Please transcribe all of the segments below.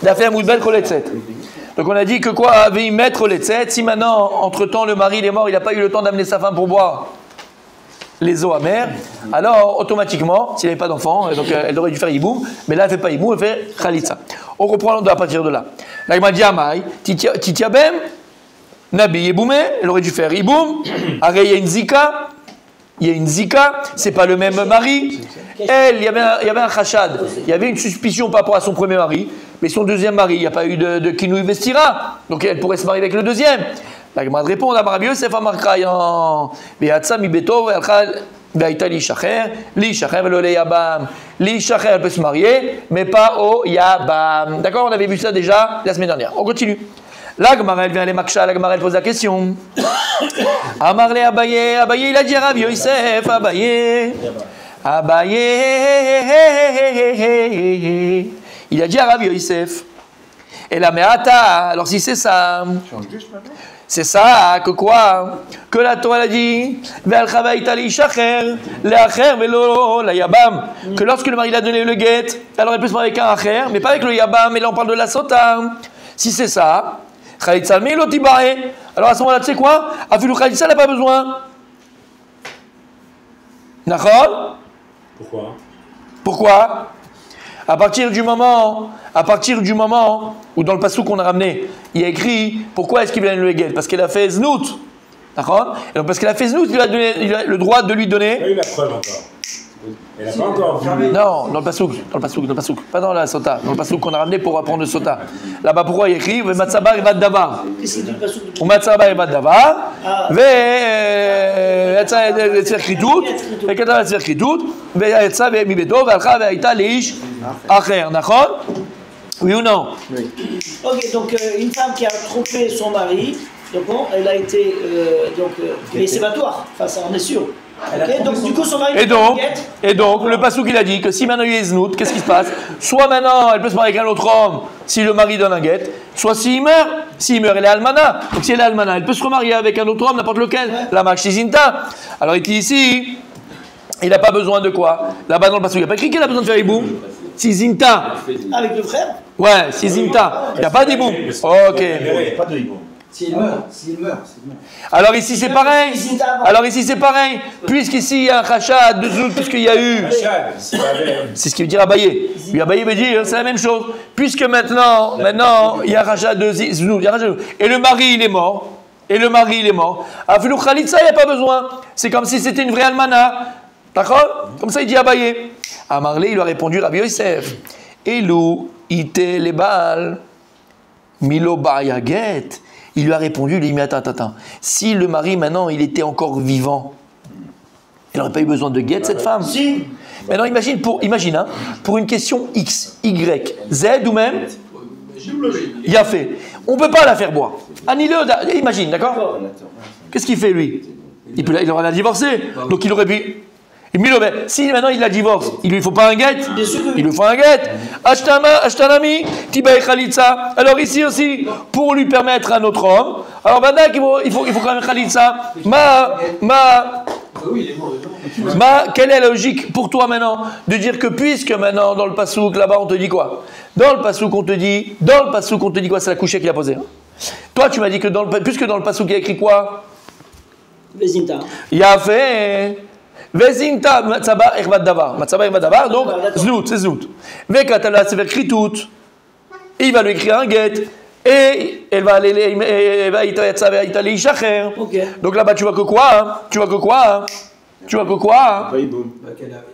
D'affaire Moudbel Koletzet. Donc on a dit que quoi avait mettre Koletzet. Si maintenant, entre-temps, le mari il est mort, il n'a pas eu le temps d'amener sa femme pour boire les eaux amères, alors automatiquement, s'il n'y avait pas d'enfant, donc elle aurait dû faire Yiboum, mais là elle ne fait pas Yiboum, elle fait Khalitsa. On reprend à partir de là. Là il m'a dit Amai, Titiabem, Nabi Yiboumé, elle aurait dû faire Yiboum, Aré il y a une zika, c'est pas le même mari. Elle, il y avait un khashad, il y avait une suspicion par rapport à son premier mari, mais son deuxième mari, il n'y a pas eu de kinouï vestira, donc elle pourrait se marier avec le deuxième. La Gemara répond à Rabbi Yosef Amarkrayan, Be'atsa mi beto ve'aita li shacher velo le yabam. Li shacher, elle peut se marier, mais pas au yabam. D'accord, on avait vu ça déjà la semaine dernière. On continue. La Gemara, elle vient aller Maksha, la Gemara, elle pose la question. Amarle Abaye, Abaye, il a dit à Rabbi Yosef, Abaye, il a dit à Rabbi Yosef. Et la meata, alors si c'est ça. C'est ça, que quoi? Que la Torah a dit que lorsque le mari a donné le guet, alors elle peut se marier avec un acher, mais pas avec le yabam, mais là on parle de la sota. Si c'est ça, alors à ce moment-là, tu sais quoi? Afilu Khalitsa, elle n'a pas besoin. D'accord? Pourquoi? À partir du moment où dans le passou qu'on a ramené, il y a écrit pourquoi est-ce qu'il vient le guet? Parce qu'elle a fait znout. D'accord? Et donc parce qu'elle a fait znout, il a le droit de lui donner. Il a eu la preuve encore. Elle n'a pas encore vu. Non, dans le passouk, pas dans la sota, dans le passouk qu'on a ramené pour apprendre le sota. Là-bas, pourquoi il y a écrit Matsabar et Vaddavar. Qu'est-ce qu'il dit le passouk? Ou Matsabar et Vaddavar. Ve'etzver kritout. Ve'katav etzver kritout. Ve'etza ve'mibeto. Ve'alcha ve'aita leish acher. D'accord? Oui ou non? Oui. Ok, donc une femme qui a trompé son mari, donc bon, elle a été mais c'est sébatoire, enfin ça on est sûr. Okay, donc du coup son mari et donc le passouk il a dit que si maintenant il y a znout, qu'est-ce qui se passe? Soit maintenant elle peut se marier avec un autre homme si le mari donne un guet, soit s'il meurt elle est almana. Donc si elle est almana, elle peut se remarier avec un autre homme, n'importe lequel, la machizinta. Alors il dit ici, il n'a pas besoin de quoi? Là-bas dans le passouk il n'y a pas écrit qu'il a besoin de faire hiboum. Si zinta. Avec le frère? Ouais, si zinta. Il n'y a pas d'hiboum. Ok. Pas de hiboum. S'il meurt, c'est mort. Alors ici c'est pareil. Puisqu'ici il y a un rachat de zout, puisqu'il y a eu. C'est ce qu'il veut dire Abaye. Puis Abaye veut dire c'est la même chose. Puisque maintenant il y a un rachat de zout. Et le mari il est mort. Afilu Khalitsa il n'y a pas besoin. C'est comme si c'était une vraie almana. D'accord? Comme ça il dit Abaye. Amarle il lui a répondu Rabbi Yosef. Elou ite le baal milo bayaget. Il lui a répondu, lui, mais attends. Si le mari, maintenant, il était encore vivant, il n'aurait pas eu besoin de guet, cette femme. Si. Maintenant, imagine, pour une question X, Y, Z ou même, il a fait. On ne peut pas la faire boire. Annule-le, imagine, d'accord? Qu'est-ce qu'il fait, lui? Il aurait la divorcer. Donc, il aurait pu... Si maintenant il la divorce, il lui faut pas un guet? Il lui faut un guet. Ashtanami, Tibaï Khalitsa. Alors ici aussi, pour lui permettre à un autre homme, alors maintenant il faut quand même Khalitsa. Quelle est la logique pour toi maintenant de dire que puisque maintenant dans le passouk là-bas on te dit quoi? Dans le passouk on te dit quoi? C'est la couchée qu'il a posée. Hein. Toi tu m'as dit que puisque dans le passouk il y a écrit quoi? Vezinta. Il a fait. Vezinta Matsabar Echvad Davar, donc Znout, c'est Znout. Vekatala Sever Kritout, il va lui écrire un guet, et elle va aller, donc là-bas tu vois que quoi? Il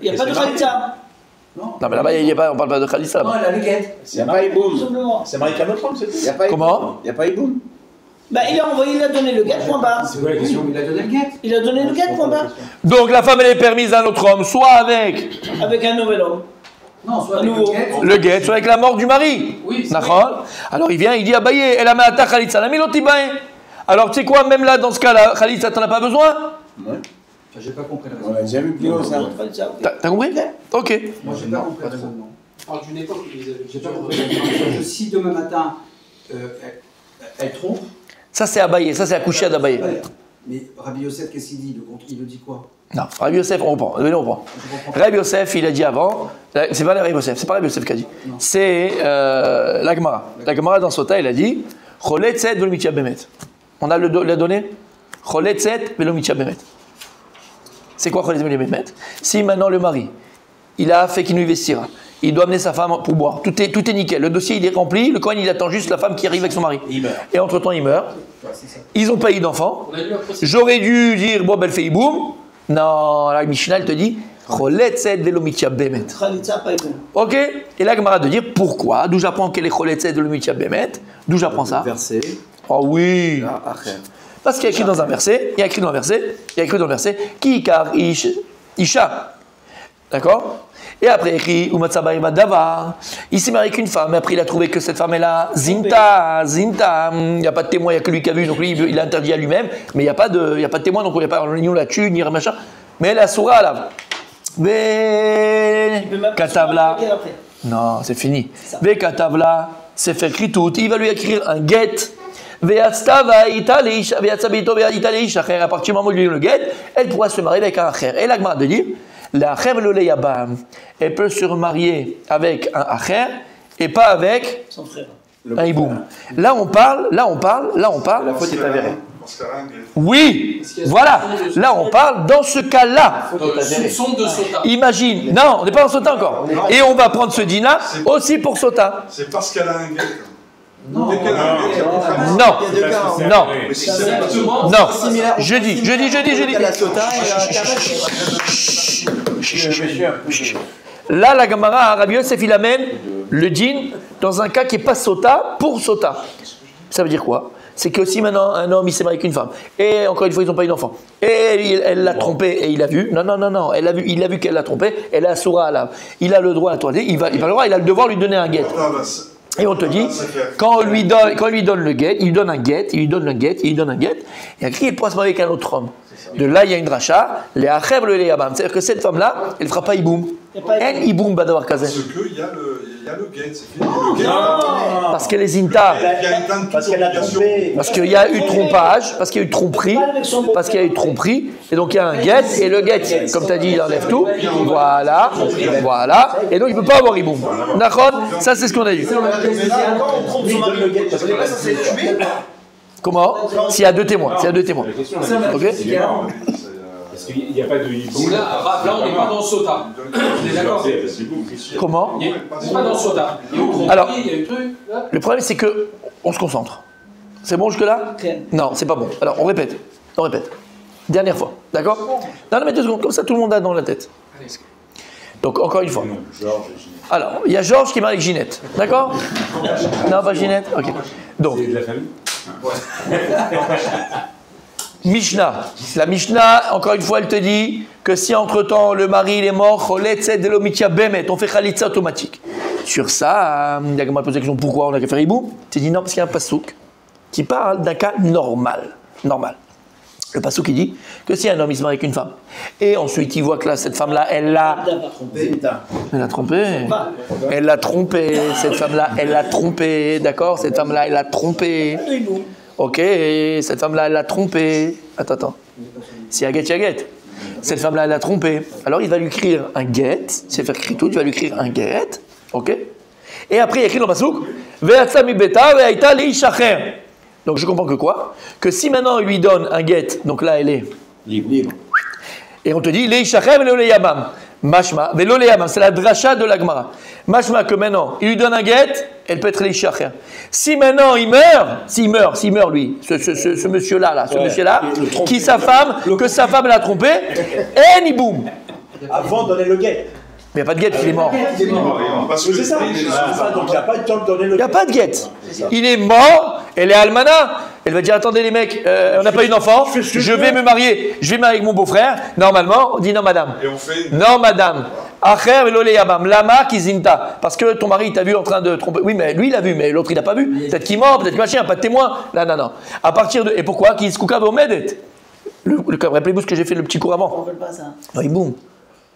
n'y a pas de Khalitsa. Non, mais là-bas on parle pas de Khalitsa. Non, elle a le guet. C'est pas hiboum. C'est marié qu'un autre homme, c'est tout. Comment? Il n'y a pas hiboum. Il a donné le guet, point barre. C'est quoi la question? Il a donné le guet. Il a donné le guet, point barre. Donc la femme elle est permise à un autre homme, soit avec un nouvel homme. Non, soit avec le guet, soit avec la mort du mari. Oui. D'accord. Alors il vient, il dit Abaye, elle a mis à ta Khalitsa, la milotibaye. Alors tu sais quoi, même là dans ce cas-là, Khalitsa, t'en as pas besoin? Ouais. J'ai pas compris la On l'a déjà vu plus haut ça. T'as compris? Ok. Moi j'ai pas compris la raisonnement. Alors d'une époque, j'ai pas compris la raisonnement. Si demain matin, elle trompe. Ça c'est Abaye, ça c'est Akouchia d'Abaye. Mais Rabbi Yosef, qu'est-ce qu'il dit? Il le dit quoi? Non, Rabbi Yosef, on reprend. Venez, on reprend. Rabbi Yosef, il a dit avant, c'est pas Rabbi Yosef, c'est pas Rabbi Yosef qui a dit. C'est la Gemara. La Gemara dans Sota, il a dit Cholet tzed velo mitya bemet. On a la donnée Cholet tzed velo mitya bemet. C'est quoi Cholet tzed velo mitya bemet? Si maintenant le mari, il a fait qu'il nous investira, il doit amener sa femme pour boire, tout est nickel, le dossier il est rempli, le Kohen il attend juste la femme qui arrive avec son mari. Et entre-temps il meurt. Ils n'ont pas eu d'enfant. J'aurais dû dire bon, ben le fait boum. Non, la Mishnah elle te dit Cholet tzed velo mitya bemet. Ok. Et la Gemara de dire pourquoi? D'où j'apprends qu'elle est Cholet tzed velo mitya bemet? D'où j'apprends ça? Verset. Oh oui. Parce qu'il y a écrit dans un verset, Ki kar isha. D'accord? Et après il écrit Umatzabaï Davar. Il s'est marié qu'une femme, mais après il a trouvé que cette femme est là. Zinta. Il n'y a pas de témoin, il n'y a que lui qui a vu, donc lui il a interdit à lui-même, mais il n'y a pas de témoin, donc on n'y a pas on la tue, ni machin. Mais elle a soura là. Mais Katavla. Non, c'est fini. Ve Katavla, c'est fait écrit tout. Il va lui écrire un get. À partir du moment où il lui donne le get, elle pourra se marier avec un acher. Et la Gemara de dire la acher le yabam, elle peut se remarier avec un acher et pas avec son frère. Un hiboum. Là on parle. La faute est avérée. Oui, voilà. Là on parle dans ce cas-là. Soupçon de Sota. Imagine. Non, on n'est pas en Sota encore. Et on va prendre ce dîner aussi pour Sota. C'est parce qu'elle a un guet. Non. Je dis. Là, la Gemara, Rabbi Yosef, il amène le djinn dans un cas qui n'est pas Sota pour Sota. Ça veut dire quoi? C'est que si maintenant un homme il s'est marié avec une femme, et encore une fois ils n'ont pas eu d'enfant, et elle l'a trompé et il a vu, non, il a vu qu'elle l'a trompé, elle a soura là, il a le droit à toi, il a le devoir de lui donner un guet. Et on te dit, quand on lui donne le guet, il lui donne un guet, et après il pourra se marier avec un autre homme. De là, il y a une dracha, les achev le yabam. C'est-à-dire que cette femme-là, elle ne fera pas iboum. Elle iboum badavar kazen. Parce qu'il y a le guet, c'est fini. Parce qu'elle est zinta. Parce qu'elle a trompé. Parce qu'il y a eu trompage, parce qu'il y a eu tromperie, et donc il y a un guet, et le guet, comme tu as dit, il enlève tout. Voilà. Et donc il ne peut pas avoir iboum. D'accord? Ça, c'est ce qu'on a dit. Comment? S'il y a deux témoins. Ok? Parce qu'il n'y a pas de hibou. Là, on n'est pas dans Sota. On est d'accord? Comment? On n'est pas dans Sota. Alors, le problème, c'est que on se concentre. C'est bon jusque-là? Non, c'est pas bon. Alors, on répète. Dernière fois. D'accord? Non, mais 2 secondes. Comme ça, tout le monde a dans la tête. Donc, encore une fois. Alors, il y a Georges qui est marié avec Ginette. D'accord? Non, pas Ginette? Ok. Donc. C'est de la famille? Mishnah. La Mishnah, encore une fois, elle te dit que si entre-temps le mari il est mort, on fait khalitza automatique. Sur ça, il y a quelqu'un qui pose la question pourquoi on a qu'à faire hibou? Tu dis non, parce qu'il y a un pasouk qui parle d'un cas normal. Le pasouk il dit que si un homme il se marie avec une femme et ensuite il voit que là, cette femme-là, elle l'a trompé. Cette femme-là, elle l'a trompé. D'accord? Cette femme-là, elle l'a trompé. Ok, cette femme-là, elle l'a trompé. Attends. Si y a guet. Cette femme-là, elle l'a trompé. Alors, il va lui écrire un guet. C'est faire écrire tout. Tu vas lui écrire un guet. Ok. Et après, il écrit dans le pasouk Ve'atsa mi beta ve'aita leishacher. Donc, je comprends que quoi? Que si maintenant, il lui donne un guet, donc là, elle est libre. Et on te dit leishacher ve'lo leyamam. Mashma, ve'lo leyamam. C'est la dracha de la Gemara. Mashma, que maintenant, il lui donne un guet, elle peut être leishacher. Si maintenant il meurt lui, ce monsieur-là, que sa femme l'a trompé, et ni boum. Avant de donner le guet. Mais il n'y a pas de guet, il est mort. C'est ça. Donc il n'y a pas eu le temps de donner le guet. Il n'y a pas de guet. Il est mort, elle est almana. Elle va dire attendez les mecs, on n'a pas eu d'enfant, je vais me marier avec mon beau-frère. Normalement, on dit non madame. Et on fait non madame. Acher velo leyabam, lama kizinta. Parce que ton mari t'a vu en train de tromper. Oui, mais lui il a vu, mais l'autre il n'a pas vu. Peut-être qu'il ment, peut-être qu'il machin, pas de témoin. Non. À partir de. Et pourquoi? Qu'il se couca au medet. Rappelez-vous ce que j'ai fait le petit cours avant. On ne veut pas ça. Oui, boum.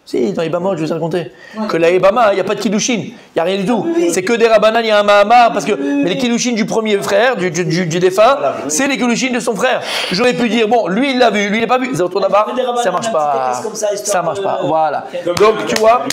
Si, dans Ibama, je vais te raconter. Que la Ibama, il n'y a pas de Kiddushin. Il n'y a rien du tout. C'est que des Rabbanan, il y a un Mahamar. Parce que mais les Kiddushin du premier frère, du défunt, c'est les Kiddushin de son frère. J'aurais pu dire, bon, lui, il l'a vu, lui, il n'a pas vu. C'est autour là-bas, ça marche pas. Ça marche pas. Voilà. Donc, tu vois.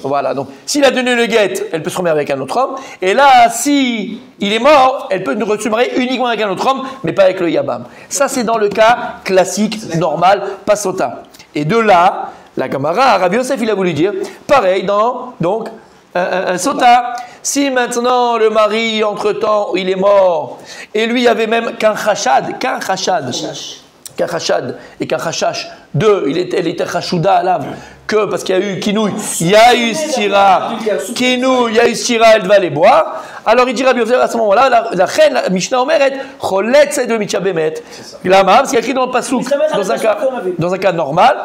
Voilà. Donc, s'il a donné le guet, elle peut se remarier avec un autre homme. Et là, si il est mort, elle peut se marier uniquement avec un autre homme, mais pas avec le Yabam. Ça, c'est dans le cas classique, normal, pas sota. Et de là, la Gemara, Rabbi Yosef, il a voulu dire, pareil dans, donc, un sota. Si maintenant le mari, entre-temps, il est mort, et lui, il y avait même qu'un chachad, et qu'un chachash, elle était chachouda à l'âme, que parce qu'il y a eu kinouille, il y a eu stira, elle va les boire. Alors il dit Rabbi Yosef à ce moment-là, la reine, la Mishnah Omeret, cholet c'est de Micha Bemet. La mam, c'est écrit dans le pasouk, dans un cas normal.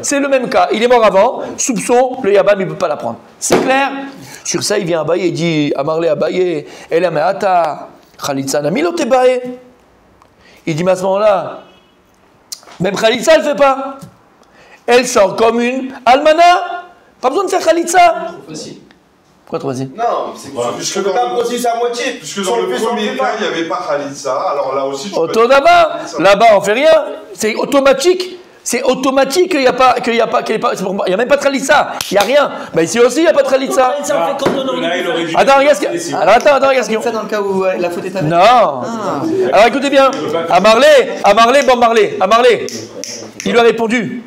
C'est le même cas. Il est mort avant, soupçon, le Yabam, il ne peut pas la prendre. C'est clair? Sur ça, il vient Abaye, il dit Amarle Abaye, Ela Meata, Khalitsa Namilo Tebaye. Il dit, mais à ce moment-là, même Khalitsa, elle ne fait pas. Elle sort comme une almana. Pas besoin de faire Khalitsa. Trop facile. Pourquoi trop facile? Non, c'est puisque tu peux pas processer à moitié. Puisque dans le premier cas, il n'y avait pas Khalitsa, alors là aussi, tu peux... Auto là-bas, on ne fait rien. C'est automatique. C'est automatique qu'il n'y a pas, il n'y a même pas de Khalitsa, il n'y a rien. Mais ici aussi, il n'y a pas de Khalitsa. Attends, regarde ce qu'il y a. Ça dans le cas où la faute est avérée. Non. Alors écoutez bien. Amarlé, il lui a répondu.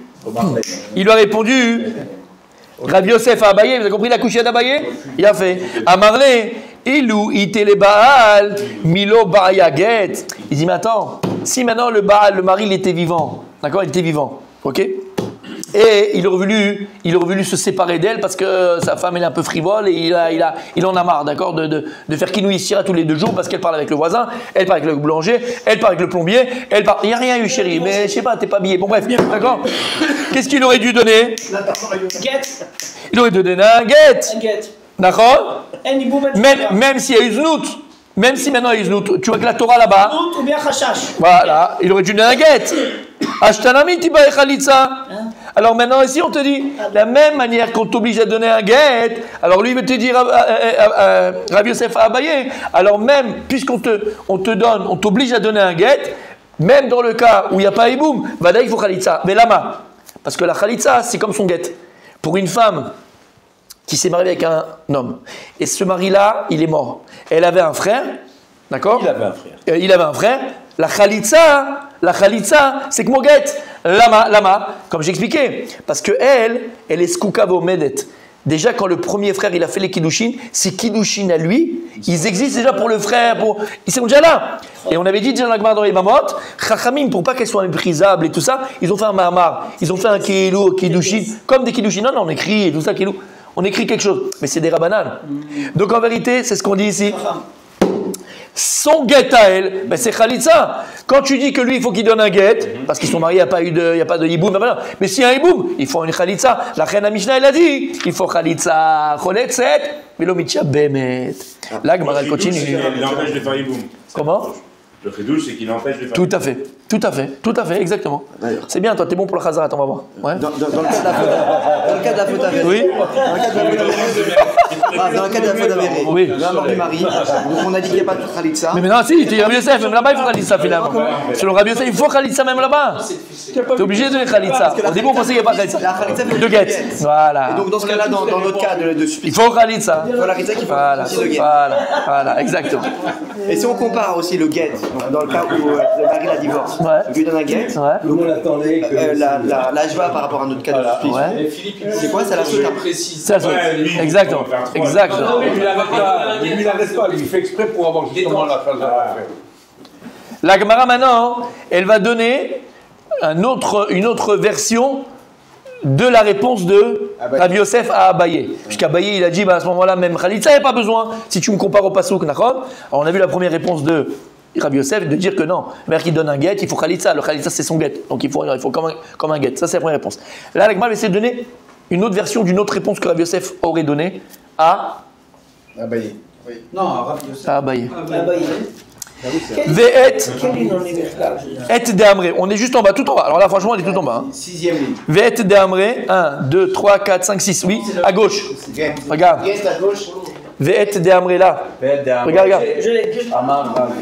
Rabbi Yosef a Abaye, vous avez compris la couchette d'Abaye? Il a fait. Amarlé, Ilou, itele Baal, Milo Baayaget. Il dit, mais attends, si maintenant le Baal, le mari, il était vivant, d'accord, il était vivant, ok? Et il aurait voulu se séparer d'elle parce que sa femme elle est un peu frivole et il en a marre, d'accord, de faire kinouï sira tous les 2 jours parce qu'elle parle avec le voisin, elle parle avec le boulanger, elle parle avec le plombier, il n'y a rien eu chérie, mais je sais pas, t'es pas habillé, bon bref, d'accord. Qu'est-ce qu'il aurait dû donner? Il aurait dû donner un guet, d'accord. Même s'il y a eu znout. Même si maintenant il y a znout, tu vois que la Torah là-bas, voilà, il aurait dû donner un guet. Ashtanami tibae khalitsa. Alors maintenant ici on te dit, la même manière qu'on t'oblige à donner un guet, alors lui il veut te dire Rabbi Yosef a Abaye, alors même puisqu'on on t'oblige à donner un guet, même dans le cas où il n'y a pas Iboum, vada il faut khalitsa. Mais lama, parce que la khalitsa c'est comme son guet. Pour une femme qui s'est mariée avec un homme, et ce mari-là il est mort, elle avait un frère, d'accord? Il avait un frère. La khalitsa, c'est que mon guet. Lama, comme j'expliquais. Parce que elle est skouka vomedet. Déjà, quand le premier frère, il a fait les kiddushin, ces kiddushin à lui, ils existent déjà pour le frère, ils sont déjà là. Et on avait dit déjà dans les Mamot, Chachamim, pour pas qu'elles soient méprisables et tout ça, ils ont fait un mahamar, ils ont fait un kiddushin, comme des kiddushin. Non, on écrit et tout ça, on écrit quelque chose. Mais c'est des rabbanan. Donc en vérité, c'est ce qu'on dit ici. Son guet à elle, ben c'est Khalitsa. Quand tu dis que lui, il faut qu'il donne un guet, parce qu'ils sont mariés, il n'y a pas de hiboum, mais s'il y a un hiboum, il faut une Khalitsa. La reine Mishnah, elle a dit, il faut Khalitsa, Choletzet, mais l'omitcha bemet. Là, Gemara continue. Il empêche de faire hiboum. Comment? Le chidouche, c'est qu'il empêche de faire Tout à fait, exactement. C'est bien, toi, t'es bon pour le Chazarat, on va voir. Ouais. Dans le cas de la faute avérée. Oui. Dans le cas de la faute avérée. Oui. La mort du mari. Donc on a dit qu'il n'y a pas de Khalitsa. Mais maintenant, si, tu es Rabbi Yosef, même là-bas, il faut Khalitsa finalement. Selon Rabbi Yosef, il faut Khalitsa même là-bas. Tu es obligé de donner Khalitsa. Au début, on pensait qu'il n'y a pas Khalitsa. De guet. Voilà. Et donc dans ce cas-là, dans notre cas de suite. Il faut Khalitsa. Il faut la Khalitsa qu'il faut aussi de guet. Voilà, exactement. Et si on compare aussi le guet, dans le cas où le mari la divorce, on lui donne un guet, la jva par rapport à notre cas de suite, c'est quoi? C'est la sota. C'est la sota. Exactement. Lui, il n'arrête pas, il fait exprès pour avoir justement la phase de l'affaire. La Gemara maintenant, elle va donner une autre version de la réponse de Rabbi Yosef à Abaye. Puisqu'Abaye, il a dit, à ce moment-là, même Khalitsa, il n'y a pas besoin. Si tu me compares au Passouk, d'accord? Alors on a vu la première réponse de Rabbi Yosef de dire que non, le mère qui donne un guet, il faut Khalitsa. Le Khalitsa, c'est son guet. Donc il faut comme un guet. Ça, c'est la première réponse. Là, la Gemara va essayer de donner une autre version d'une autre réponse que Rabbi Yosef aurait donnée à Abaye. Non, Rabbi Yosef. À Abaye. Ve'et Quelle ligne on est là? et de'amre. On est juste en bas, tout en bas. Alors là, franchement, on est tout en bas. Hein. 6e ligne. Ve'et de'amre. 1, 2, 3, 4, 5, 6. Oui, à gauche. Regarde. Reste à gauche. Ve'et de'amre là. Regarde, regarde. Je l'ai.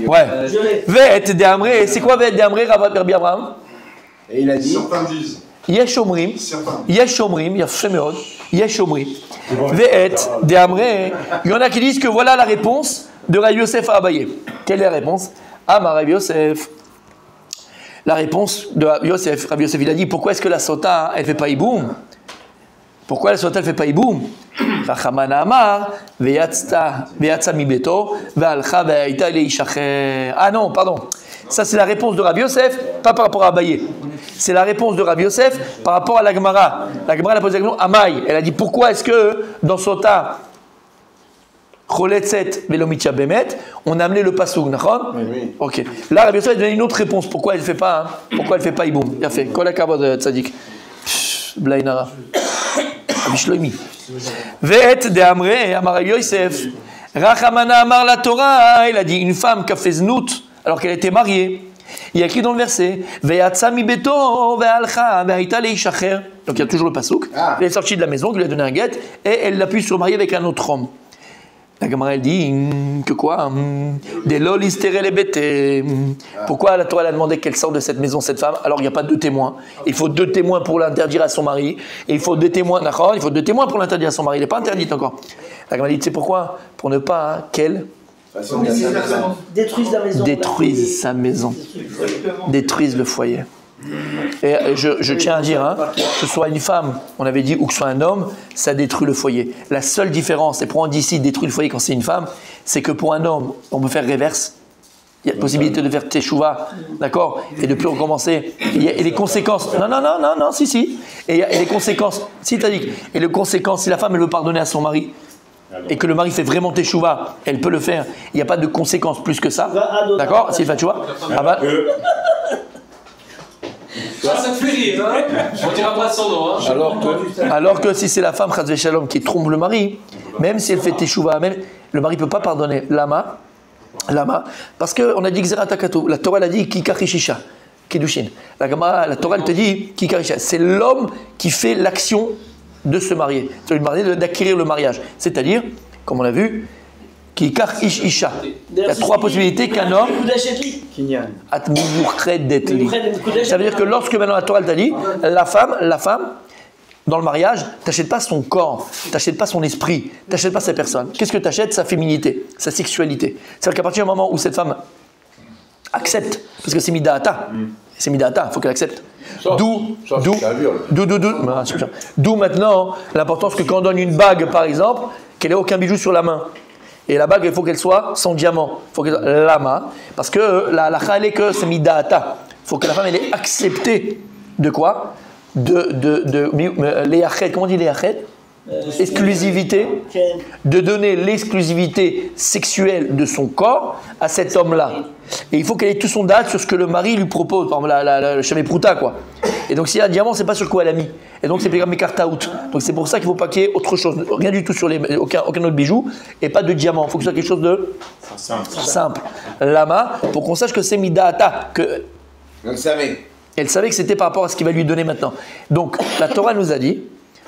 Ouais. Je l'ai. Ve'et de'amre. C'est quoi Ve'et de'amre, Rabbi Abraham? Et il a dit. Certains disent. Yesh omrim. Certains. Yesh omrim. Yafé meod. Yesh omrim. Ve'et de'amre. Il y en a qui disent que voilà la réponse de Rabbi Yosef à Abaye. Quelle est la réponse? Amar Rabbi Yosef. La réponse de Rabbi Yosef, il a dit pourquoi est-ce que la sota elle fait pas iboum? Pourquoi la sota elle fait pas iboum? Rachamana Amar ve'yatsa mi beto ve'alcha ve'aita leishacher. Ah non, pardon. Ça c'est la réponse de Rabbi Yosef, pas par rapport à Abaye. C'est la réponse de Rabbi Yosef par rapport à la Gemara. La Gemara a posé la question à Maï. Elle a dit pourquoi est-ce que dans sota Choletzet velomitcha bemet, on a amené le pasouk, d'accord? Oui. Ok. Là, Rabbi Yosef a donné une autre réponse. Pourquoi elle ne fait pas, hein? Pourquoi elle fait pas iboum? Il a fait. Kol hakavod tzadik. Blainara. Rabbi Shloimi. Ve'et de'amre, amar Rabbi Yosef. Rachamana amar la Torah. Il a dit une femme qui a fait znout alors qu'elle était mariée. Il y a écrit dans le verset ve'yatsa mi beto ve'alcha ve'aita leishacher. Donc il y a toujours le pasouk. Elle est sortie de la maison, qui lui a donné un guet, et elle l'a pu se remarier avec un autre homme. La Gemara elle dit que quoi? Des lol istéré les bêtes. Pourquoi la Torah elle a demandé qu'elle sorte de cette maison, cette femme, alors il n'y a pas deux témoins? Il faut deux témoins pour l'interdire à son mari. Et il faut deux témoins, d'accord? Il faut deux témoins pour l'interdire à son mari. Il n'est pas interdit encore. La Gemara dit, tu sais pourquoi? Pour ne pas qu'elle Détruisent la maison. détruise sa maison, détruise le foyer. Et je tiens à dire, hein, que ce soit une femme, on avait dit, ou que ce soit un homme, ça détruit le foyer. La seule différence, et pour on dit ici détruit le foyer quand c'est une femme, c'est que pour un homme, on peut faire réverse. Il y a la possibilité de faire teshuva, d'accord, et de plus recommencer. Et les conséquences, non, si. Et les conséquences, si t'as dit, et les conséquences, si la femme elle veut pardonner à son mari, et que le mari fait vraiment teshuva, elle peut le faire. Il n'y a pas de conséquences plus que ça, d'accord, s'il fait teshuva. Ça te fait rire, hein? On dira pas son nom, hein? Alors que si c'est la femme, Chazvé Shalom, qui trompe le mari, même si elle fait teshuva, même le mari ne peut pas pardonner. Lama, parce qu'on a dit Xeratakatou, la Torah elle a dit Kikachishisha, Kedushin. La Torah elle te dit Kikachishisha. C'est l'homme qui fait l'action de se marier, d'acquérir le mariage. C'est-à-dire, comme on l'a vu, Kikar ish isha. Il y a trois possibilités qu'un homme. Ça veut dire que lorsque maintenant la Torah t'a dit, la femme, dans le mariage, t'achètes pas son corps, t'achètes pas son esprit, t'achètes pas sa personne. Qu'est-ce que t'achètes? Sa féminité, sa sexualité. C'est-à-dire qu'à partir du moment où cette femme accepte, parce que c'est midata, il faut qu'elle accepte. D'où maintenant l'importance que quand on donne une bague, par exemple, qu'elle ait aucun bijou sur la main. Et la bague, il faut qu'elle soit sans diamant. Il faut qu'elle soit lama. Parce que la chale est que c'est midata. Il faut que la femme elle ait accepté de quoi? Léachet. Comment on dit léachet? Exclusivité. De donner l'exclusivité sexuelle de son corps à cet homme-là. Et il faut qu'elle ait tout son date sur ce que le mari lui propose. Par exemple, le chamé prouta, quoi. Et donc, s'il y a un diamant, c'est pas sur quoi elle a mis. Et donc, c'est comme out. Donc, c'est pour ça qu'il ne faut pas qu'il y ait autre chose. Rien du tout sur aucun autre bijou. Et pas de diamant. Il faut que ce soit quelque chose de simple. Lama, pour qu'on sache que c'est midata. Que Elle savait. Elle savait que c'était par rapport à ce qu'il va lui donner maintenant. Donc, la Torah nous a dit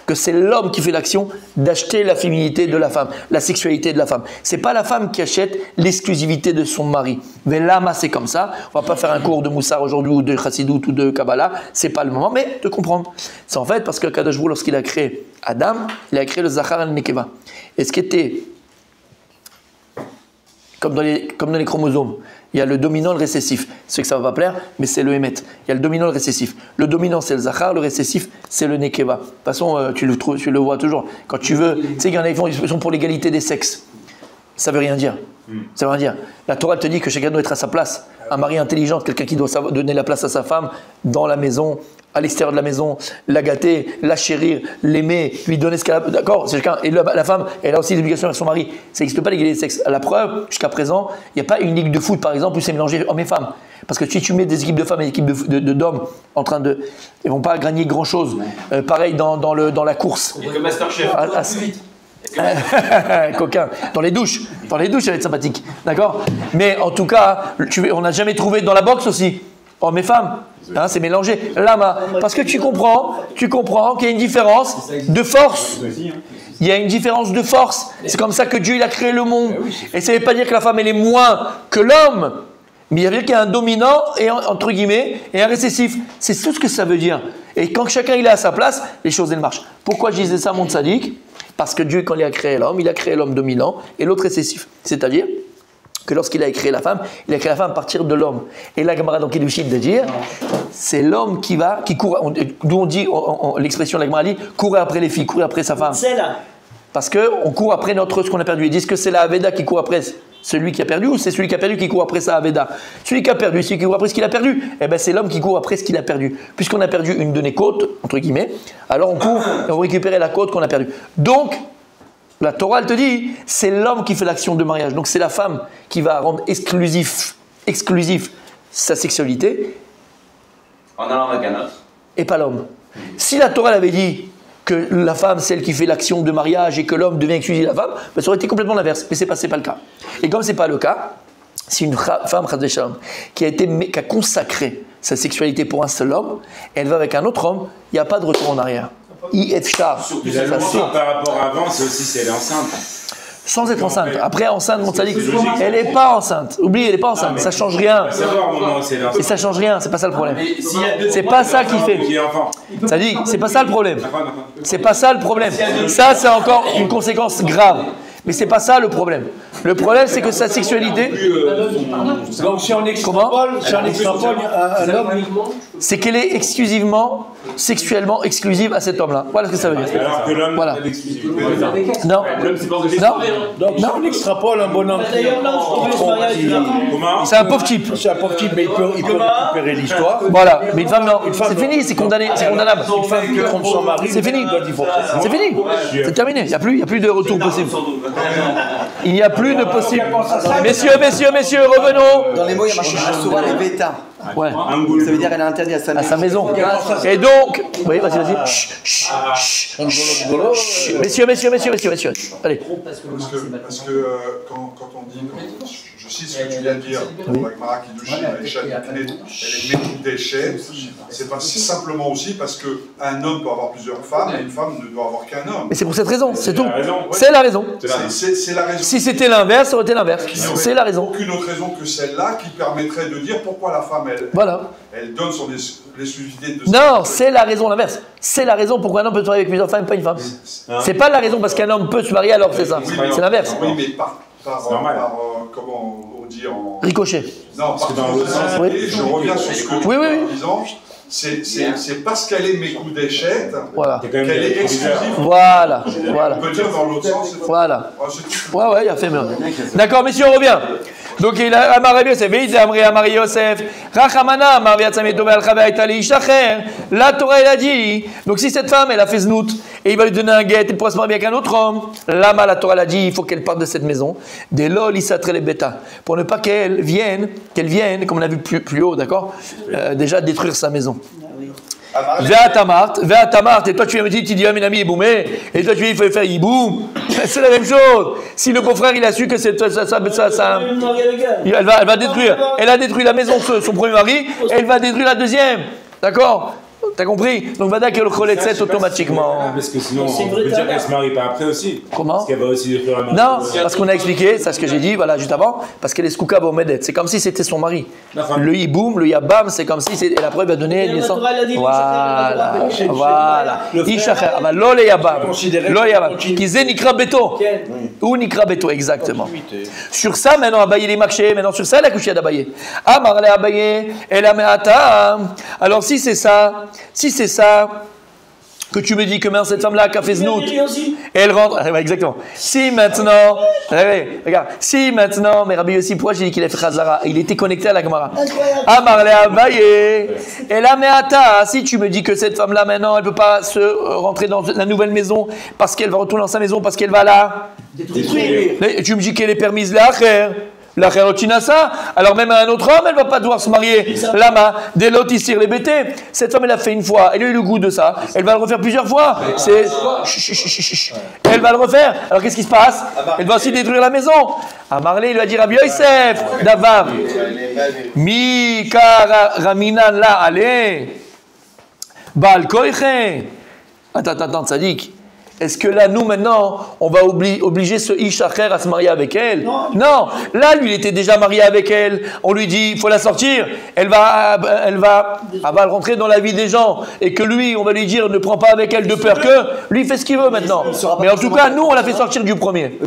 que c'est l'homme qui fait l'action d'acheter la féminité de la femme, la sexualité de la femme. C'est pas la femme qui achète l'exclusivité de son mari. Mais lama, c'est comme ça. On va pas faire un cours de Moussar aujourd'hui ou de Chassidut ou de Kabbalah. C'est pas le moment, mais de comprendre. C'est en fait parce que Kadosh Baruch Hu, lorsqu'il a créé Adam, il a créé le Zachar et le Nekeva. Et ce qui était comme dans les chromosomes, il y a le dominant et le récessif. Ce que ça va pas plaire, mais c'est le Hémet. Il y a le dominant et le récessif. Le dominant, c'est le Zachar, le récessif, c'est le Nekeva. De toute façon, tu le vois toujours. Quand tu veux, tu sais qu'il y en a qui sont pour l'égalité des sexes. Ça veut rien dire. Ça veut rien dire. La Torah te dit que chacun doit être à sa place. Un mari intelligent, quelqu'un qui doit donner la place à sa femme dans la maison, à l'extérieur de la maison, la gâter, la chérir, l'aimer, lui donner ce qu'elle a. D'accord, c'est chacun. Et la femme, elle a aussi des obligations avec son mari. Ça n'existe pas l'égalité des sexes. À la preuve, jusqu'à présent, il n'y a pas une ligue de foot, par exemple, où c'est mélangé hommes et femmes. Parce que si tu mets des équipes de femmes et des équipes d'hommes en train de. Ils ne vont pas gagner grand-chose. Pareil dans la course. Et comme Masterchef. Coquin. Dans les douches, ça va être sympathique. D'accord? Mais en tout cas, on n'a jamais trouvé dans la boxe aussi. Hommes et femmes. Hein, c'est mélangé. Lama. Parce que tu comprends qu'il y a une différence de force. Il y a une différence de force. C'est comme ça que Dieu il a créé le monde. Et ça ne veut pas dire que la femme elle est moins que l'homme. Mais il veut dire qu'il y a un dominant et entre guillemets et un récessif. C'est tout ce que ça veut dire. Et quand chacun il est à sa place, les choses elles marchent. Pourquoi je disais ça, mon tzaddik? Parce que Dieu, quand il a créé l'homme dominant et l'autre récessif. C'est-à-dire que lorsqu'il a créé la femme, il a créé la femme à partir de l'homme. Et la Gemara, donc, il est de dire, c'est l'homme qui court, d'où on dit, l'expression de la Gemara dit, courir après les filles, courir après sa femme. C'est là. Parce qu'on court après ce qu'on a perdu. Ils disent que c'est la Aveda qui court après celui qui a perdu, ou c'est celui qui a perdu qui court après sa Aveda? Celui qui a perdu, celui qui court après ce qu'il a perdu, eh ben c'est l'homme qui court après ce qu'il a perdu. Puisqu'on a perdu une de nos côtes, entre guillemets, alors on court et on va récupérer la côte qu'on a perdue. Donc, la Torah, elle te dit, c'est l'homme qui fait l'action de mariage. Donc c'est la femme qui va rendre exclusif sa sexualité. En allant avec un autre. Et pas l'homme. Si la Torah elle avait dit que la femme, c'est elle qui fait l'action de mariage et que l'homme devient exclusif de la femme, ben, ça aurait été complètement l'inverse. Mais c'est pas le cas. Et comme c'est pas le cas, si une femme qui a consacré sa sexualité pour un seul homme, elle va avec un autre homme, il n'y a pas de retour en arrière. IFSHA. La loi par rapport à avant, c'est aussi si elle est enceinte. Sans être enceinte. Après, enceinte, mon tzaddik, elle n'est pas enceinte. Oublie, elle n'est pas enceinte. Ça change rien. Et ça change rien. C'est pas ça le problème. C'est pas ça qui fait. Tzaddik, c'est pas ça le problème. C'est pas ça le problème. Ça, c'est encore une conséquence grave. Mais c'est pas ça le problème. Le problème, c'est que sa sexualité. Donc si on extrapole, un homme, c'est qu'elle est exclusivement, sexuellement exclusive à cet homme-là. Voilà ce que ça veut dire. Alors que l'homme, voilà. Non. Non. Non, on extrapole un bonhomme. C'est un pauvre type. C'est un pauvre type, mais il peut récupérer l'histoire. Voilà. Mais une femme, non. C'est fini, c'est condamné, c'est condamnable. Une femme qui trompe son mari, c'est fini. C'est fini. C'est terminé. Il n'y a plus de retour possible. Il n'y a plus de possible. Messieurs, revenons. Dans les mots, il y a marqué Asura Leveta. Ouais. Ça veut dire qu'elle est interdite à sa maison. Et donc, oui, vas-y. Messieurs. Allez. Parce que quand on dit, je cite ce que tu viens de dire, la Gemara Kiddushin, elle est méthode déchet, c'est simplement aussi parce qu'un homme peut avoir plusieurs femmes et une femme ne doit avoir qu'un homme. Mais c'est pour cette raison, c'est tout. C'est la raison. C'est la raison. Si c'était l'inverse, ça aurait été l'inverse. C'est la raison. Aucune autre raison que celle-là qui permettrait de dire pourquoi la femme, elle donne son exclusivité de... Non, c'est la raison l'inverse. C'est la raison pourquoi un homme peut se marier avec plusieurs femmes, pas une femme. C'est pas la raison parce qu'un homme peut se marier alors c'est ça. C'est l'inverse. Oui, mais comment on dit en... Ricochet. Non, parce que dans le sens, je reviens sur ce que tu dis en disant, c'est parce qu'elle est mes coups d'échette qu'elle est exclusive. Voilà. On peut dire dans l'autre sens. Voilà. Ouais, il a fait mieux. D'accord, messieurs, on revient. Donc il a Amar Yosef, il a Amar Yosef, Rachamana, Amar Viatzameto Ve'alchave'a Itali Ishacher. La Torah, elle a dit. Donc si cette femme, elle a fait znout et il va lui donner un guet, elle pourra se marier avec un autre homme. Là, la Torah, elle a dit, il faut qu'elle parte de cette maison. Des lol isatre les bêta, pour ne pas qu'elle vienne, comme on a vu plus haut, d'accord, déjà détruire sa maison. Ve'atamart, et toi tu viens me dire, tu dis, ah, mes amis, iboumé, et toi tu dis, il faut faire iboum. C'est la même chose. Si le beau-frère il a su que c'est ça, elle va détruire. Elle a détruit la maison de son premier mari, elle va détruire la deuxième. D'accord? T'as compris? Donc Vada qu'elle le 7 automatiquement. Parce que sinon, on peut dire qu'elle se marie pas après aussi. Comment? Parce qu'elle va aussi détruire la maison. Non, parce qu'on a expliqué, c'est ce que j'ai dit, voilà, juste avant, parce qu'elle est skouka bomedet. C'est comme si c'était son mari. Le hiboum, le yabam, c'est comme si et la preuve a donné naissance. Voilà. Ishacher, lo le yabam. Lo yabam. Qui zé nikra beto. Ou nikra beto, exactement. Sur ça, maintenant, Abaye les marchés, maintenant sur ça, elle a couché d'Abaye. Amar le Abaye, elle a meata. Alors si c'est ça, que tu me dis que maintenant cette femme-là qui a fait znout, elle rentre. Exactement. Si maintenant, mais Rabbi Yossi, pourquoi j'ai dit qu'il a fait Chazara? Il était connecté à la Gemara. Amar le Abaye, elle a meata. Si tu me dis que cette femme-là maintenant, elle ne peut pas se rentrer dans la nouvelle maison parce qu'elle va retourner dans sa maison, parce qu'elle va là détruire. Tu me dis qu'elle est permise là, frère. La Kherotinasa, alors même un autre homme, elle ne va pas devoir se marier. Lama, dès l'autre, il tire les bêtés. Cette femme, elle a fait une fois, elle a eu le goût de ça. Elle va le refaire plusieurs fois. C'est... Elle va le refaire. Alors qu'est-ce qui se passe? Elle va aussi détruire la maison. Amarlé, il va dire à Rabbi Yosef, Davav, Mi Karaminan la ale, Baal Koiche. Attends, Tzadik. Est-ce que là, nous, maintenant, on va obliger ce Ishacher à se marier avec elle? Non. Là, lui, il était déjà marié avec elle. On lui dit, il faut la sortir. Elle va rentrer dans la vie des gens. Et que lui, on va lui dire, ne prends pas avec elle de peur que. Lui, il fait ce qu'il veut maintenant. Mais en tout cas, nous, on l'a fait sortir du premier.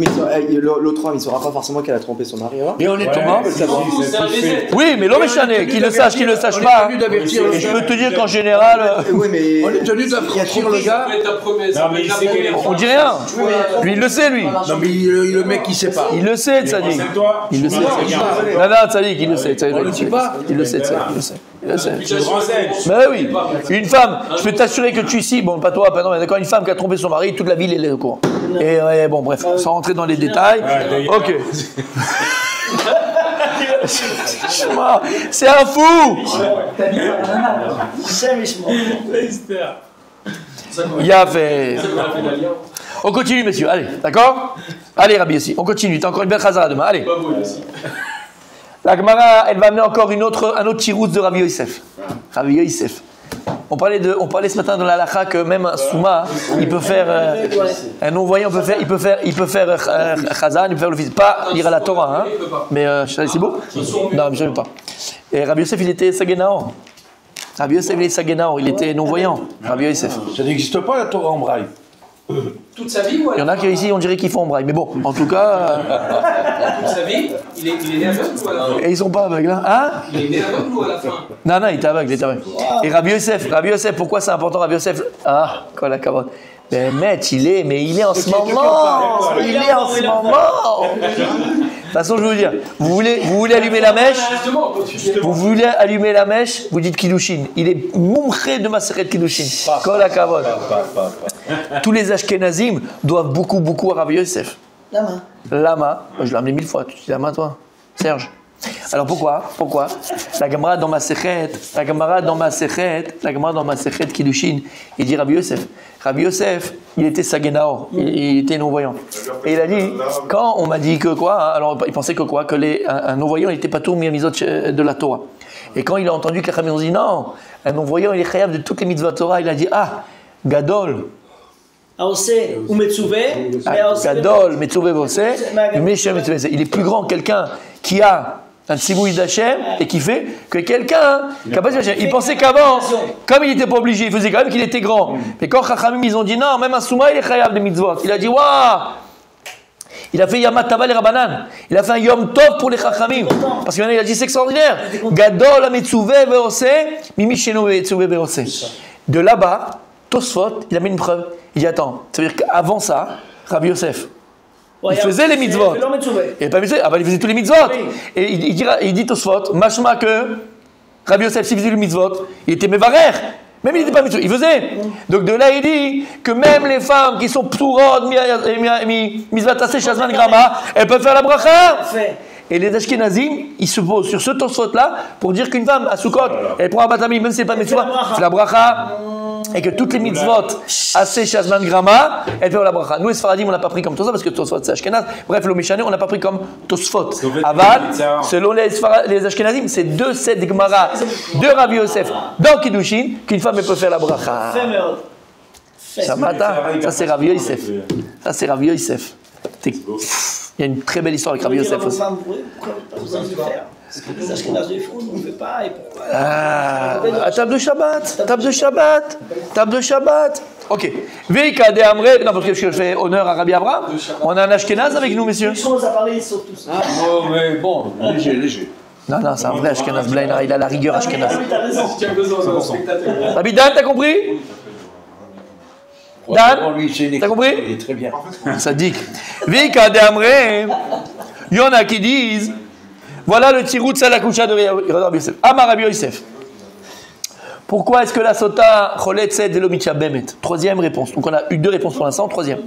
L'autre homme, il ne saura pas forcément qu'elle a trompé son mari. Et honnêtement, oui, mais l'homme est chané. Qu'il le sache, qu'il ne le sache pas. Et je peux te dire qu'en général. Oui, mais on est tenu d'avertir le gars. On dit rien. Lui, il le sait, lui. Non, mais le mec, il sait pas. Il le sait, Tzadik. Il le sait. Non, Tzadik, il le sait. On le dit pas. Il le sait, il le sait. Mais oui. Une femme, je peux t'assurer que tu ici, bon, pas toi, pas non, mais d'accord, une femme qui a trompé son mari, toute la ville est au courant. Et bon, bref, sans rentrer dans les détails. Ok. C'est un fou. Il y a fait. On continue, messieurs. Allez, d'accord? Allez, Rabbi, ici. On continue. T'as encore une belle chazara demain. Allez. La Gemara, elle va amener encore un autre tirouz de Rabbi Yosef. Rabbi Yosef. On parlait ce matin dans la halakha que même un souma, il peut faire un non-voyant, il peut faire chazan, il peut faire le fils. Pas lire à la Torah, hein. Mais c'est beau? Non, mais je ne veux pas. Et Rabbi Yosef, il était Sagenao. Rabbi Yosef, il est Sagenao, il était non-voyant. Rabbi Yosef. Ça n'existe pas la Torah en braille. Toute sa vie ou il y en a qui ici, on dirait qu'ils font en braille. Mais bon, en tout cas. Toute sa vie, il est né aveugle ou à la fin? Et ils sont pas aveugles, hein? Il est né aveugle ou à la fin? Non, il était aveugle, Et Rabbi Yosef, pourquoi c'est important, Rabbi Yosef? Quoi la carotte? Ben, il est en ce moment. Il est en ce moment. De toute façon, je vais vous dire, vous voulez allumer la mèche? Vous voulez allumer la mèche? Vous dites Kiddushin. Il est moumché de Maseret Kiddushin. Quoi la carotte? Tous les Ashkenazim doivent beaucoup à Rabbi Yosef. Lama. Je l'ai amené 1000 fois. Tu dis Lama, toi, Serge? Alors pourquoi? La Gemara dans ma Sechet Kiddushin, il dit Rabbi Yosef, il était Sagenao, il était non-voyant. Et il a dit, quand on m'a dit que quoi, alors il pensait que quoi, que un non-voyant, il n'était pas tout mis à mitzvot de la Torah. Et quand il a entendu que les Chachamim ont dit non, un non-voyant, il est chayav de toutes les mitzvot de la Torah, il a dit Gadol. Gadol, Metzuvé, Vosé, il est plus grand quelqu'un qui a un tzibouï d'Hachem et qui fait que quelqu'un qui n'a pas d'Hachem. Il pensait qu'avant, comme il n'était pas obligé, il faisait quand même qu'il était grand. Mais quand Chachamim, ils ont dit non, même un souma, il est chayav de mitzvot. Il a dit waouh! Il a fait Yamat Tava les Rabanan. Il a fait un Yom Tov pour les Chachamim. Parce qu'il a dit c'est extraordinaire. Gadol, Metzuvé, Vosé, Mimi Sheno, Metzuvé, Vosé. De là-bas, Tosfot, il a mis une preuve. Il dit attends, ça veut dire qu'avant ça, Rabbi Yosef, il faisait les mitzvot. Il faisait tous les mitzvot. Et il dit Tosfot, machma que Rabbi Yosef, s'il faisait les mitzvot, il était mevarer. Même il n'était pas mitzvot, il faisait. Donc de là, il dit que même les femmes qui sont ptourot, mizvatase, shazman, grama, elles peuvent faire la bracha. Et les Ashkenazim, ils se posent sur ce Tosfot-là pour dire qu'une femme à Sukkot, elle prend un batami, même si c'est pas mitzvot, c'est la bracha. Et que toutes les mitzvot, assez shazman grama, elles font la bracha. Nous, les Sfaradim, on n'a pas pris comme Tosfot parce que Tosfot c'est Ashkenaz. Bref, le Mishane, on n'a pas pris comme Tosfot. Aval, selon les Ashkenazim, c'est 2 sets de Gemara de Rabbi Yosef dans Kiddushin qu'une femme peut faire la bracha. Ça c'est Rabbi Yosef. Ça c'est Rabbi Yosef. Il y a une très belle histoire avec Rabbi Yosef aussi. Les Ashkenazes de fou, on ne fait pas, et pourquoi? Table de Shabbat. Ok. Veika de Amre, non, parce que je fais honneur à Rabbi Abraham. On a un Ashkenaz avec nous, messieurs. Ils sont à parler, ils sont tous. Mais bon, léger. Non, c'est un vrai Ashkenaz. Blaine, il a la rigueur Ashkenaz. T'as raison. Rabbi Dan, t'as compris? Dan, t'as compris? Très bien. Ça dit. Veika de Amre, il y en a qui disent. Voilà le tirout à la coucha de Rabbi Yosef. Amar Rabbi Yosef. Pourquoi est-ce que la sota cholet tzed de l'omitia bemet? Troisième réponse. Donc on a eu 2 réponses pour l'instant. Troisième.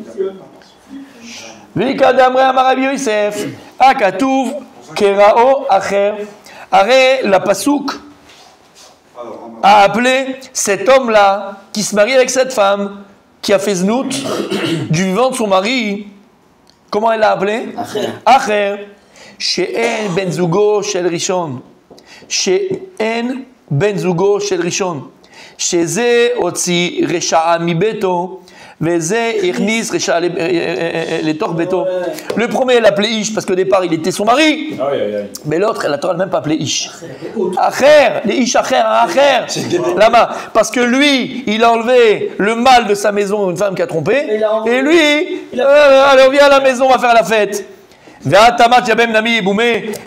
Vika damre Amar Rabbi Yosef. Akatouv Kerao Acher. Arrête, la Pasouk a appelé cet homme-là qui se marie avec cette femme, qui a fait znout du vivant de son mari. Comment elle l'a appelé? Acher. She'en ben zugo shel rishon. She'en ben zugo shel rishon. Sheze otzi resha'a mi beto. Veze ichnis resha'a le tor beto. Le premier, elle l'appelait Ish parce qu'au départ, il était son mari. Mais l'autre, la Torah n'a même pas appelé Ish. Acher, les Ish Acher, Acher. Là-bas. Parce que lui, il a enlevé le mal de sa maison, une femme qui a trompé. Et lui, alors viens à la maison, on va faire la fête.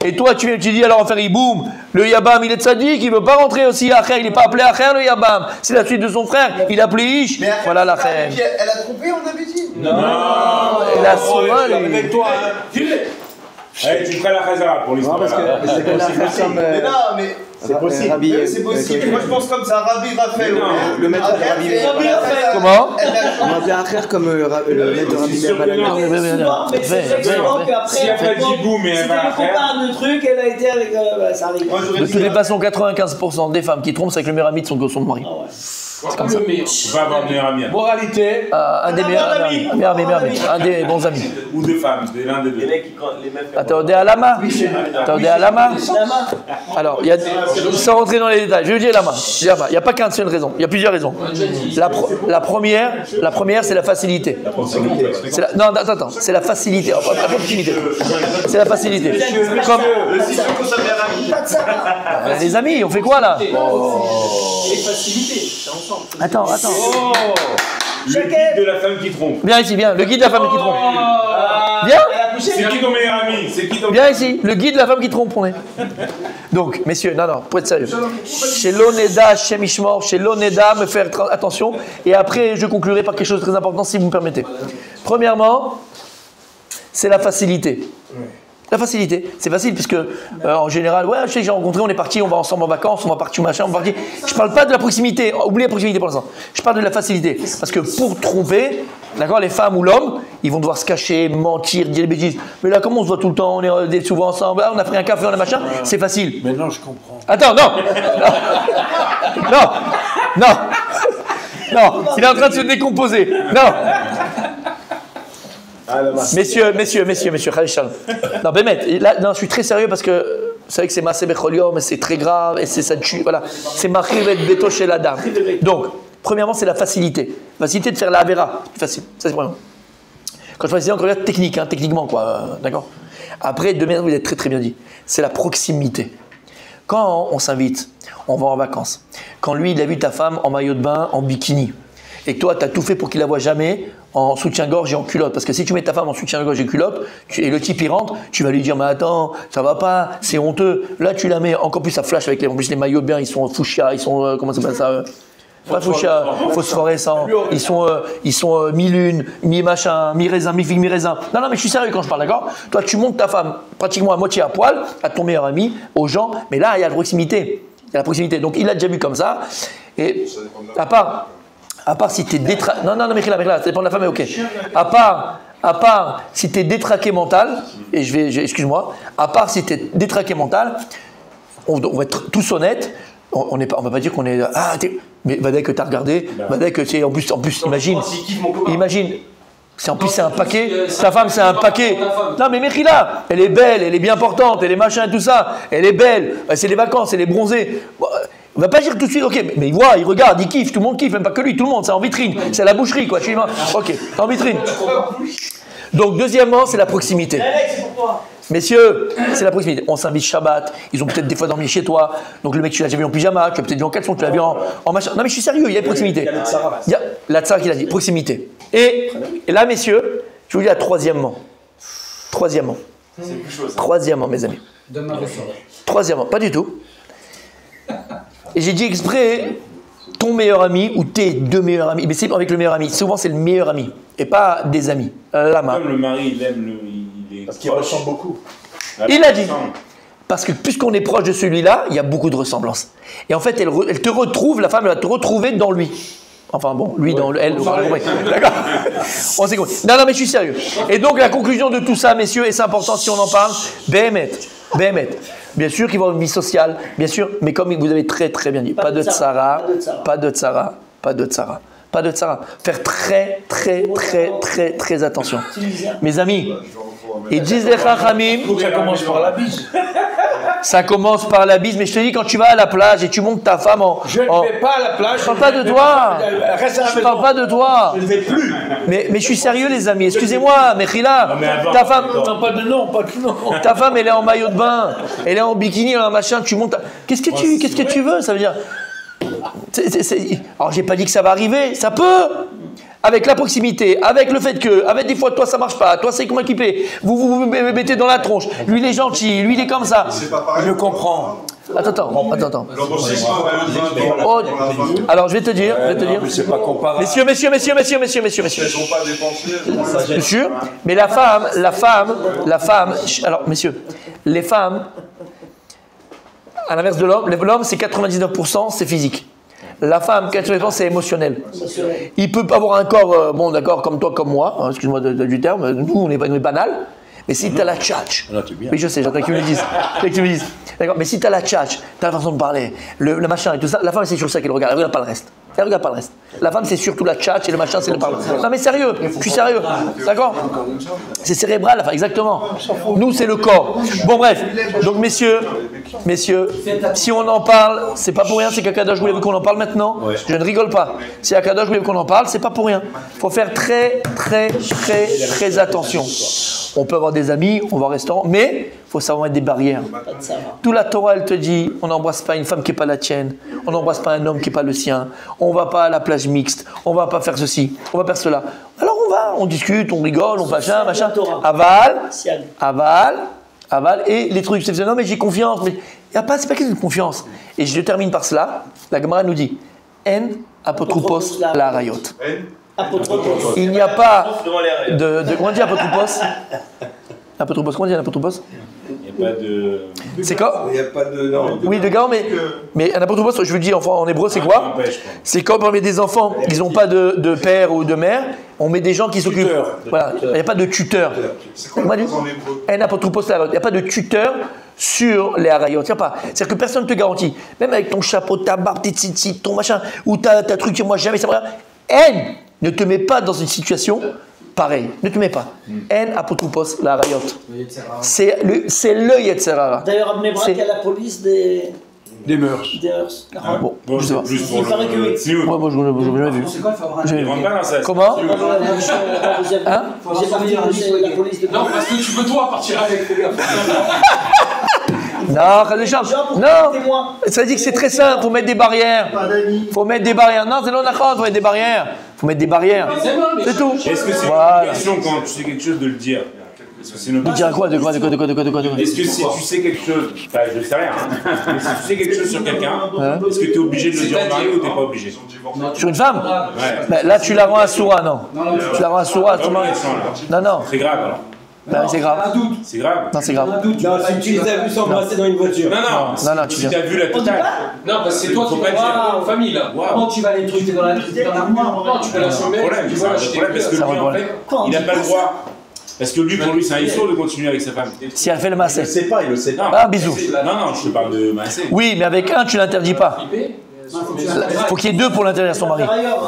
Et toi, tu dis alors on va faire Iboum. Le Yabam, il est tzaddik, il ne veut pas rentrer aussi Acher. Il n'est pas appelé Acher, le Yabam. C'est la suite de son frère. Il a appelé Ish. Voilà l'Acher. Elle a trompé, on avait dit. Non. Elle a souvent. Avec toi. Allez, tu feras la Khazara pour l'histoire. Non, parce que c'est comme. Mais non, mais. C'est possible. C'est possible. Moi, je pense comme ça. Rabbi Raphaël. Le maître de Rabbi Raphaël. Comment? On va bien Acher comme le maître de Rabbi Raphaël. Mais c'est exactement qu'après, si elle a dit boum et elle va on parle de truc, elle a été avec. Ça arrive. De toutes les façons, 95% des femmes qui trompent, c'est avec le meilleur ami de son mari. C'est comme ça. Tu vas avoir un meilleur ami. Moralité. Un des meilleurs amis. Un des bons amis. Ou deux femmes, l'un des deux. Attends, Alama. Alama. Alors, sans rentrer dans les détails, je vais dire Lama. Il n'y a pas qu'une seule raison, il y a plusieurs raisons. La première, c'est la facilité. Non, attends, c'est la facilité. La proximité. C'est la facilité. Comme les amis, on fait quoi là? Les facilités, c'est ensemble. Attends. Le guide de la femme qui trompe. Viens ici, viens. Le guide de la femme qui trompe. Viens. C'est qui ton meilleur ami? Viens ici. Le guide de la femme qui trompe, on est. Donc, messieurs, non, pour être sérieux. Chez l'Oneda, chez Mishmor, chez l'Oneda, me faire attention. Et après, je conclurai par quelque chose de très important, si vous me permettez. Premièrement, c'est la facilité. La facilité, c'est facile puisque en général, ouais, je sais que j'ai rencontré, on est parti, on va ensemble en vacances, on va partir machin, on va partir. Je parle pas de la proximité, oubliez la proximité pour l'instant. Je parle de la facilité parce que pour tromper, d'accord, les femmes ou l'homme, ils vont devoir se cacher, mentir, dire des bêtises. Mais là, comme on se voit tout le temps, on est souvent ensemble, on a pris un café, on a machin, c'est facile. Maintenant, je comprends. Attends, non, il est en train de se décomposer. Non. Messieurs, Khalishal. Non, Bémet, là, non, je suis très sérieux parce que vous savez que c'est Maaseh Bechol, mais c'est très grave et c'est ça tue. Voilà, c'est Machivet Beto chez la dame. Donc, premièrement, c'est la facilité. Facilité de faire la Avera. C'est facile. Ça, c'est premièrement. Quand je dis encore là, technique, hein, techniquement, quoi. D'accord. Après, demain, vous avez très très bien dit. C'est la proximité. Quand on s'invite, on va en vacances. Quand lui, il a vu ta femme en maillot de bain, en bikini. Et que toi, tu as tout fait pour qu'il la voie jamais en soutien-gorge et en culotte. Parce que si tu mets ta femme en soutien-gorge et culotte, et le type il rentre, tu vas lui dire, mais attends, ça va pas, c'est honteux. Là, tu la mets, encore plus ça flash avec en plus les maillots de bain, ils sont fuchsia, ils sont, comment ça s'appelle ça pas fuchsia, phosphorescents, ils sont mi-lune, mi-machin, mi-raisin, mi-figue, mi-raisin. Non, mais je suis sérieux quand je parle, d'accord? Toi, tu montes ta femme pratiquement à moitié à poil, à ton meilleur ami, aux gens, mais là, il y a la proximité. Il y a la proximité. Donc, il l'a déjà vu comme ça. Et à part si tu es détraqué. Non, mais là, ça dépend de la femme, mais ok. À part si tu es détraqué mental, et excuse-moi, à part si tu es détraqué mental, on va être tous honnêtes, on va pas dire qu'on est. Mais Vadek que tu as regardé, Vadek que c'est en plus, imagine. En plus, c'est un paquet. Ta femme, c'est un paquet. Non, mais Mechila, elle est belle, elle est bien portante, elle est machin, tout ça. Elle est belle, c'est les vacances, elle est bronzée. On va pas dire tout de suite, ok, mais il voit, il regarde, il kiffe, tout le monde kiffe, même pas que lui, tout le monde, c'est en vitrine, c'est à la boucherie, quoi, chez moi. Ok, en vitrine. Donc, deuxièmement, c'est la proximité. Messieurs, c'est la proximité. On s'invite Shabbat, ils ont peut-être des fois dormi chez toi, donc le mec, tu l'as déjà vu en pyjama, tu l'as peut-être vu en caleçon, tu l'as vu en machin. Non, mais je suis sérieux, il y a une proximité. Il y a la tsar qui l'a dit, proximité. Et là, messieurs, je vous dis troisièmement, mes amis. Troisièmement, pas du tout. Et j'ai dit exprès ton meilleur ami ou tes deux meilleurs amis. Mais c'est avec le meilleur ami. Souvent, c'est le meilleur ami et pas des amis. Lama. Comme le mari, il aime parce qu'il ressemble beaucoup. Il a dit. Parce que puisqu'on est proche de celui-là, il y a beaucoup de ressemblances. Et en fait, elle te retrouve, la femme, elle va te retrouver dans lui. Enfin bon, lui dans elle. D'accord. On s'est compris. Non, mais je suis sérieux. Et donc, la conclusion de tout ça, messieurs, et c'est important si on en parle, Béhémet. Bien sûr qu'il va y avoir une vie sociale, bien sûr, mais comme vous avez très très bien dit, pas de tsara. Faire très attention. Mes amis, et disent les chachamim, Ça commence par la bise. ça commence par la bise, mais je te dis, quand tu vas à la plage et tu montes ta femme en... Je ne vais pas à la plage. Je parle pas de toi. Reste à la Je maison. parle pas de toi. Je ne vais plus. Mais je suis sérieux, les amis. Excusez-moi, Mechila, ta femme... Non, pas de nom, pas de nom. Ta femme, elle est en maillot de bain, elle est en bikini, en machin, tu montes. Qu'est-ce que tu veux? Ça veut dire. Alors, j'ai pas dit que ça va arriver, ça peut. Avec la proximité, avec le fait que, avec des fois, toi ça marche pas, toi c'est comment équipé, vous mettez dans la tronche, lui il est gentil, lui il est comme ça. C'est pas pareil. Je comprends. Attends. L'embauchissement va être Oh, alors je vais te dire, C'est pas comparable. Messieurs. Elles sont pas dépensées. Monsieur, mais la femme, alors messieurs, les femmes, à l'inverse de l'homme c'est 99% c'est physique. La femme, 80% c'est émotionnel. Il peut pas avoir un corps, bon d'accord, comme toi, comme moi, hein, excuse-moi du terme, nous on est banal, mais si tu as la tchatch, oui je sais, j'attends que tu me le dises, d'accord, mais si tu as la tchatch, tu as la façon de parler, le machin et tout ça, la femme c'est sur ça qu'elle regarde, elle regarde pas le reste. La femme c'est surtout la tchatch et le machin c'est le parler. Non mais sérieux, je suis sérieux, d'accord? C'est cérébral, enfin, exactement. Nous c'est le corps. Bon bref, donc messieurs, si on en parle, c'est pas pour rien, c'est qu'Akadosh voulait qu'on en parle maintenant. Je ne rigole pas. Si Akadosh voulait qu'on en parle, c'est pas pour rien. Il faut faire très attention. On peut avoir des amis, on va au restaurant, mais il faut savoir mettre des barrières. Tout la Torah, elle te dit, on n'embrasse pas une femme qui n'est pas la tienne, on n'embrasse pas un homme qui n'est pas le sien, on ne va pas à la plage mixte, on ne va pas faire ceci, on va faire cela. Alors on discute, on rigole, on machin. Aval, et les trucs, c'est non mais j'ai confiance, mais c'est pas question de confiance. Et je termine par cela, la Gemara nous dit, En apotropos la harayot. Il n'y a pas de comment on dit apotropos? Apotropos, comment on dit apotropos? Il n'y a pas de. C'est quoi? Il n'y a pas de. Non. Oui, de garant, mais un apotropos, je veux dire en hébreu, c'est quoi? C'est quand on met des enfants, ils n'ont pas de père ou de mère, on met des gens qui s'occupent. Voilà, il n'y a pas de tuteur. Un apotropos, il n'y a pas de tuteur sur les harayot. C'est-à-dire que personne ne te garantit, même avec ton chapeau, ta barbe, tes tzitzit, ton machin, ou ta truc, moi jamais ça va. Ne te mets pas dans une situation pareille. Ne te mets pas. En apotropos la harayot. C'est le Yetzerara. D'ailleurs, Abnei Brak, il y a la police des mœurs. Bon, je sais pas. Juste pour le. Moi, je l'ai vu. C'est quoi, il faut avoir un Comment? Hein? J'ai parti la police de Non, parce que tu peux toi partir avec les gars. Non, ça dit que c'est très simple, il faut mettre des barrières. Faut mettre des barrières. Non, c'est non d'accord, faut mettre des barrières. Faut mettre des barrières. C'est tout. Est-ce que c'est une obligation quand tu sais quelque chose de le dire? Est-ce que c'est une obligation? Dire quoi? Est-ce que si tu sais quelque chose, enfin je sais rien, mais si tu sais quelque chose sur quelqu'un, est-ce que tu es obligé de le dire en mari ou tu n'es pas obligé? Sur une femme? Ben, là tu la rends à Soura, non. Tu la rends à Soura à ton mari. Non. C'est grave alors. Ben, c'est grave. C'est grave. Non, c'est grave. Non, si tu les as vus s'embrasser dans une voiture. Non, tu si tu as vu la totale. Non, parce que c'est toi qui vas dire en famille là. Comment tu vas les trucs dans l'armoire? Non, tu peux l'assommer. C'est un problème parce que lui en fait, il n'a pas le droit. Parce que lui, pour lui, c'est un issour de continuer avec sa femme. Si elle fait le massé. Il le sait pas. Ah, bisous. Non, je te parle de massé. Oui, mais avec un, tu l'interdis pas. Faut qu'il y ait deux pour l'interdire à son mari.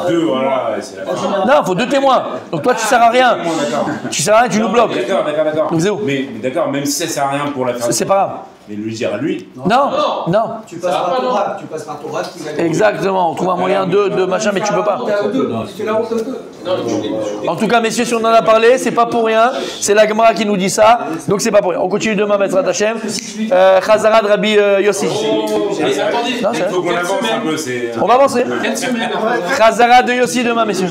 Deux, voilà, c'est la fin. Non, faut deux témoins. Donc toi, tu sers à rien. Tu sers à rien, tu nous bloques. D'accord. Donc zéro. Mais d'accord, même si ça sert à rien pour la faire. C'est pas grave. Mais lui dire à lui. Non. Tu passes par ton rap. Tu passes par ton rap. Exactement. On trouve un moyen de machin, mais tu peux pas. Tu fais la route à deux. En tout cas, messieurs, si on en a parlé, c'est pas pour rien. C'est la Gemara qui nous dit ça. Donc c'est pas pour rien. On continue demain, Bezrat Hashem. Chazara de Rabbi Yossi. Il faut qu'on avance un peu. On va avancer. Chazara de Yossi demain, messieurs.